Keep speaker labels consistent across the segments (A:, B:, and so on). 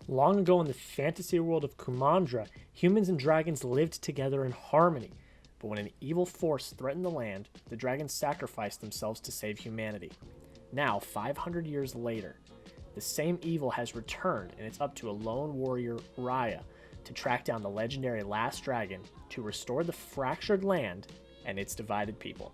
A: Long ago in the fantasy world of Kumandra, humans and dragons lived together in harmony. But when an evil force threatened the land, the dragons sacrificed themselves to save humanity. Now, 500 years later, the same evil has returned, and it's up to a lone warrior, Raya, to track down the legendary last dragon to restore the fractured land and its divided people.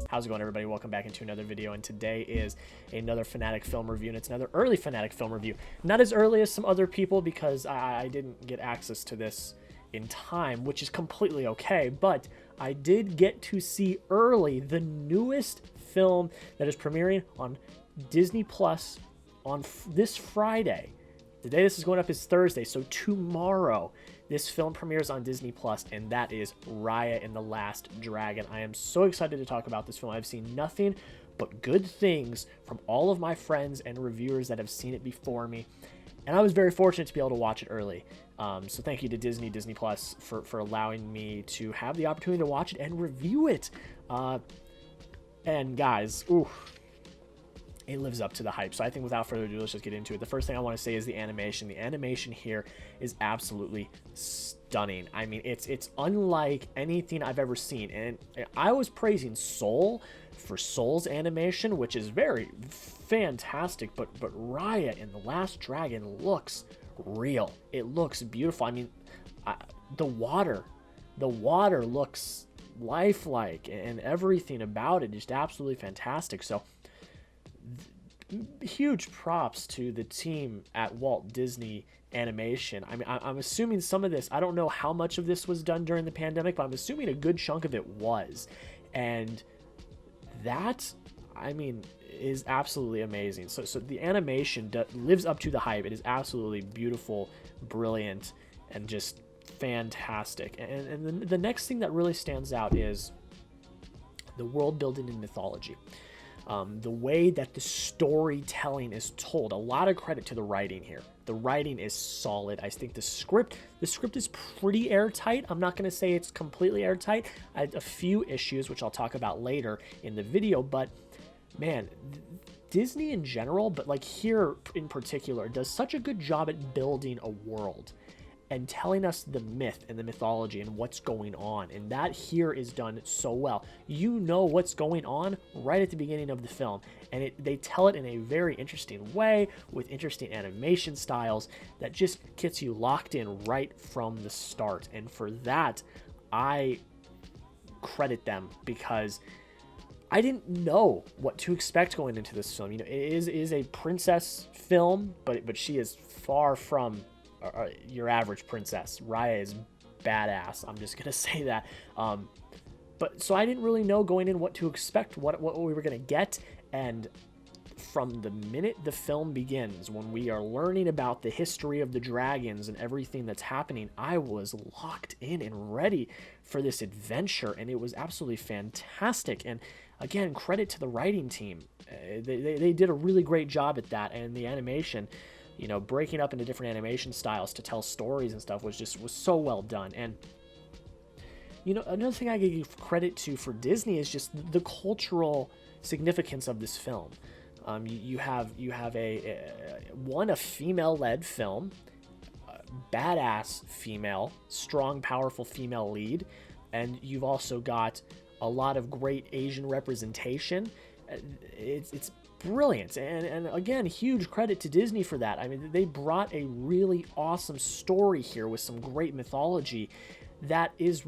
A: How's it going, everybody? Welcome back into another video, and today is another Fanatic film review, and it's another early Fanatic film review. Not as early as some other people because I didn't get access to this in time, which is completely okay, but I did get to see early the newest film that is premiering on Disney Plus on this Friday. The day this is going up is Thursday, so tomorrow this film premieres on Disney Plus, and that is Raya and the Last Dragon. I am so excited to talk about this film. I've seen nothing but good things from all of my friends and reviewers that have seen it before me, and I was very fortunate to be able to watch it early. So thank you to Disney Plus for allowing me to have the opportunity to watch it and review it. And guys, it lives up to the hype. So I think without further ado, let's just get into it. The first thing I want to say is the animation. The animation here is absolutely stunning. I mean, it's unlike anything I've ever seen. And I was praising Soul for Soul's animation, which is very fantastic. But Raya in The Last Dragon looks real. It looks beautiful. I mean, the water looks lifelike, and everything about it is just absolutely fantastic. So huge props to the team at Walt Disney Animation. I mean, I'm assuming some of this, I don't know how much of this was done during the pandemic, but I'm assuming a good chunk of it was. And that, I mean, is absolutely amazing. So the animation lives up to the hype. It is absolutely beautiful, brilliant, and just fantastic. And the next thing that really stands out is the world building and mythology. The way that the storytelling is told. A lot of credit to the writing here. The writing is solid. I think the script is pretty airtight. I'm not going to say it's completely airtight. I had a few issues, which I'll talk about later in the video, but man, Disney in general, but like here in particular, does such a good job at building a world and telling us the myth and the mythology and what's going on. And that here is done so well. You know what's going on right at the beginning of the film. And they tell it in a very interesting way with interesting animation styles that just gets you locked in right from the start. And for that, I credit them because I didn't know what to expect going into this film. You know, it is a princess film, but she is far from your average princess. Raya is badass. I'm just gonna say that. But so I didn't really know going in what to expect, what we were gonna get, and from the minute the film begins, when we are learning about the history of the dragons and everything that's happening, I was locked in and ready for this adventure, and it was absolutely fantastic. And again, credit to the writing team. They did a really great job at that, and the animation, you know, breaking up into different animation styles to tell stories and stuff was so well done. And you know, another thing I give credit to for Disney is just the cultural significance of this film. You have a female-led film, badass female, strong, powerful female lead, and you've also got a lot of great Asian representation. It's brilliant, and again, huge credit to Disney for that. I mean, they brought a really awesome story here with some great mythology that is,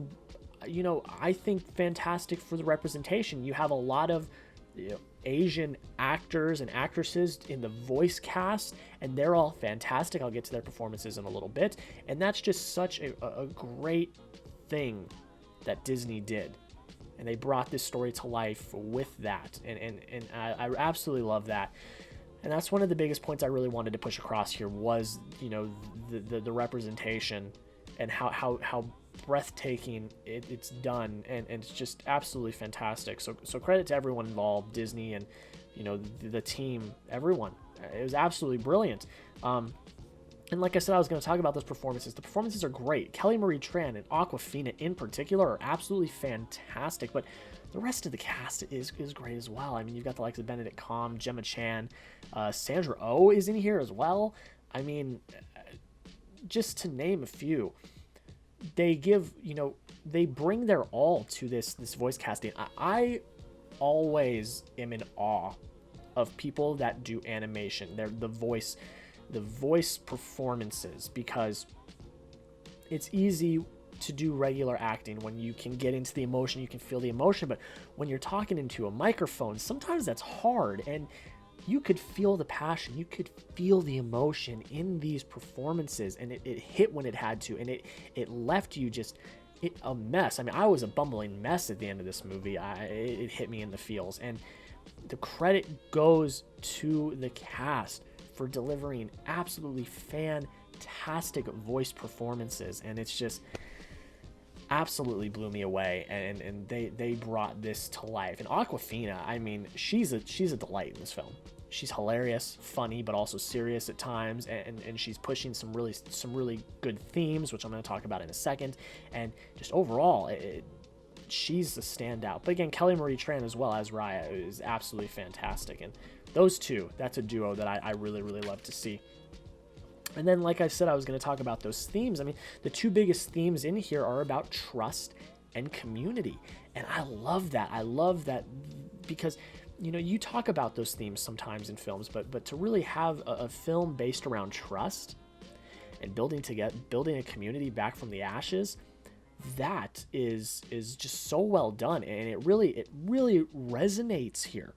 A: you know, I think fantastic for the representation. You have a lot of, you know, Asian actors and actresses in the voice cast, and they're all fantastic. I'll get to their performances in a little bit, and that's just such a great thing that Disney did. And they brought this story to life with that, and I absolutely love that. And that's one of the biggest points I really wanted to push across here was, you know, the representation and how breathtaking it's done, and it's just absolutely fantastic. So credit to everyone involved, Disney and, you know, the team, everyone. It was absolutely brilliant. And like I said, I was going to talk about those performances. The performances are great. Kelly Marie Tran and Awkwafina in particular are absolutely fantastic, but the rest of the cast is great as well. I mean, you've got the likes of Benedict Cumberbatch, Gemma Chan, Sandra Oh is in here as well. I mean, just to name a few, they give, they bring their all to this voice casting. I always am in awe of people that do animation. They're the voice performances, because it's easy to do regular acting when you can get into the emotion, you can feel the emotion, but when you're talking into a microphone, sometimes that's hard, and you could feel the passion, you could feel the emotion in these performances, and it hit when it had to, and it left you just a mess. I mean, I was a bumbling mess at the end of this movie. It hit me in the feels, and the credit goes to the cast for delivering absolutely fantastic voice performances, and it's just absolutely blew me away, and they brought this to life. And Awkwafina, I mean, she's a delight in this film. She's hilarious, funny, but also serious at times, and she's pushing some really good themes, which I'm going to talk about in a second. And just overall, she's a standout. But again, Kelly Marie Tran as well as Raya is absolutely fantastic, and those two, that's a duo that I really, really love to see. And then, like I said, I was going to talk about those themes. I mean, the two biggest themes in here are about trust and community. And I love that. I love that because, you talk about those themes sometimes in films, but to really have a film based around trust and building a community back from the ashes, that is just so well done. And it really resonates here.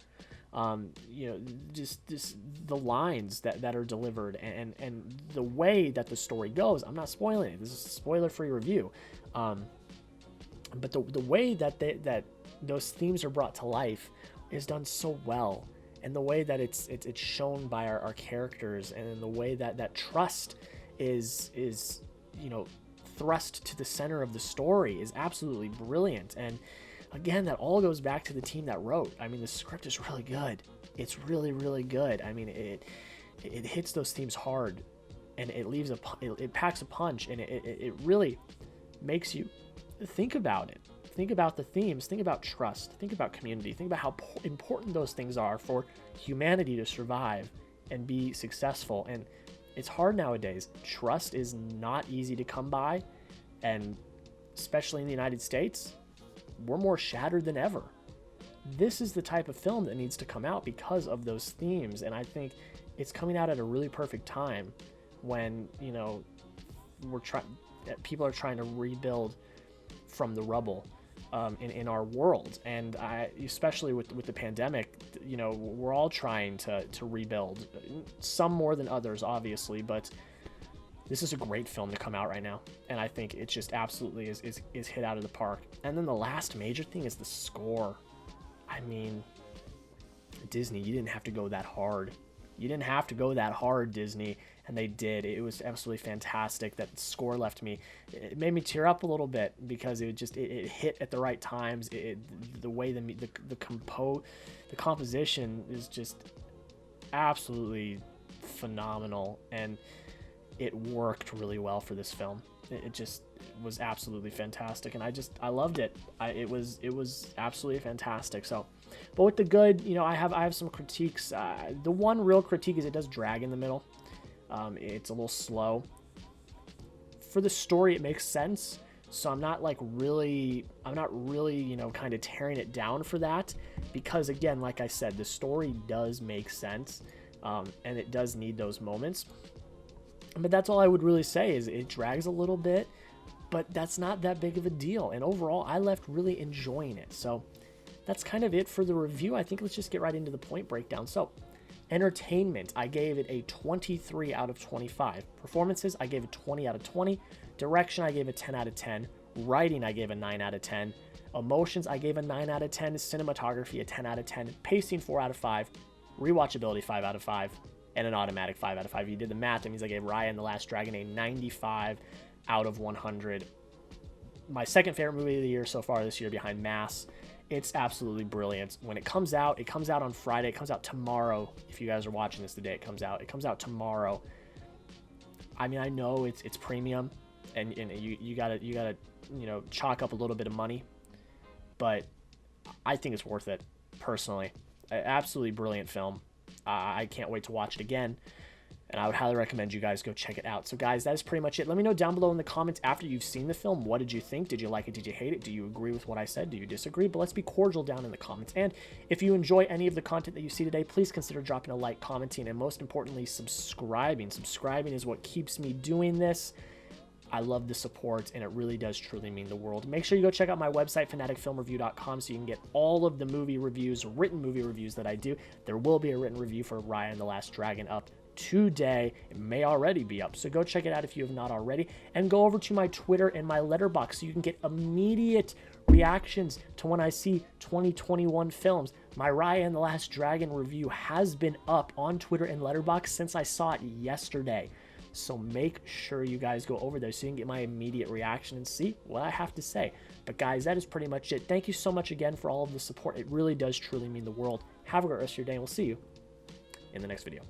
A: Just the lines that are delivered and the way that the story goes. I'm not spoiling it. This is a spoiler-free review. But the way that those themes are brought to life is done so well, and the way that it's shown by our characters, and the way that trust is thrust to the center of the story is absolutely brilliant. And again, that all goes back to the team that wrote. I mean, the script is really good. It's really, really good. I mean, it hits those themes hard, and it packs a punch, and it really makes you think about it. Think about the themes. Think about trust. Think about community. Think about how important those things are for humanity to survive and be successful. And it's hard nowadays. Trust is not easy to come by, and especially in the United States, we're more shattered than ever. This is the type of film that needs to come out because of those themes, and I think it's coming out at a really perfect time when people are trying to rebuild from the rubble in our world, and especially with the pandemic, we're all trying to rebuild, some more than others, obviously, but this is a great film to come out right now, and I think it just absolutely is hit out of the park. And then the last major thing is the score. I mean, Disney, you didn't have to go that hard. You didn't have to go that hard, Disney, and they did. It was absolutely fantastic. That score left me, it made me tear up a little bit, because it hit at the right times. The way the composition is just absolutely phenomenal, and it worked really well for this film. It just was absolutely fantastic, and I loved it. It was absolutely fantastic. So, but with the good, I have some critiques. The one real critique is it does drag in the middle. It's a little slow. For the story, it makes sense. So I'm not really, kind of tearing it down for that, because again, like I said, the story does make sense, and it does need those moments. But that's all I would really say, is it drags a little bit, but that's not that big of a deal. And overall, I left really enjoying it. So that's kind of it for the review. I think let's just get right into the point breakdown. So, entertainment, I gave it a 23 out of 25. Performances, I gave it 20 out of 20. Direction, I gave it 10 out of 10. Writing, I gave a 9 out of 10. Emotions, I gave a 9 out of 10. Cinematography, a 10 out of 10. Pacing, 4 out of 5. Rewatchability, 5 out of 5. And an automatic 5 out of 5. If you did the math, that means I gave Raya and the Last Dragon a 95 out of 100. My second favorite movie of the year so far this year, behind Mass. It's absolutely brilliant. When it comes out on Friday. It comes out tomorrow. If you guys are watching this the day it comes out tomorrow. I mean, I know it's premium, and you gotta chalk up a little bit of money, but I think it's worth it personally. Absolutely brilliant film. I can't wait to watch it again, and I would highly recommend you guys go check it out. So guys, that is pretty much it. Let me know down below in the comments after you've seen the film, what did you think? Did you like it? Did you hate it? Do you agree with what I said? Do you disagree? But let's be cordial down in the comments. And if you enjoy any of the content that you see today, please consider dropping a like, commenting, and most importantly, subscribing. Subscribing is what keeps me doing this. I love the support, and it really does truly mean the world. Make sure you go check out my website, FinaticFilmReview.com, so you can get all of the movie reviews, written movie reviews that I do. There will be a written review for Raya and the Last Dragon up today. It may already be up, so go check it out if you have not already, and go over to my Twitter and my Letterboxd so you can get immediate reactions to when I see 2021 films. My Raya and the Last Dragon review has been up on Twitter and Letterboxd since I saw it yesterday. So make sure you guys go over there so you can get my immediate reaction and see what I have to say. But guys, that is pretty much it. Thank you so much again for all of the support. It really does truly mean the world. Have a great rest of your day, and we'll see you in the next video.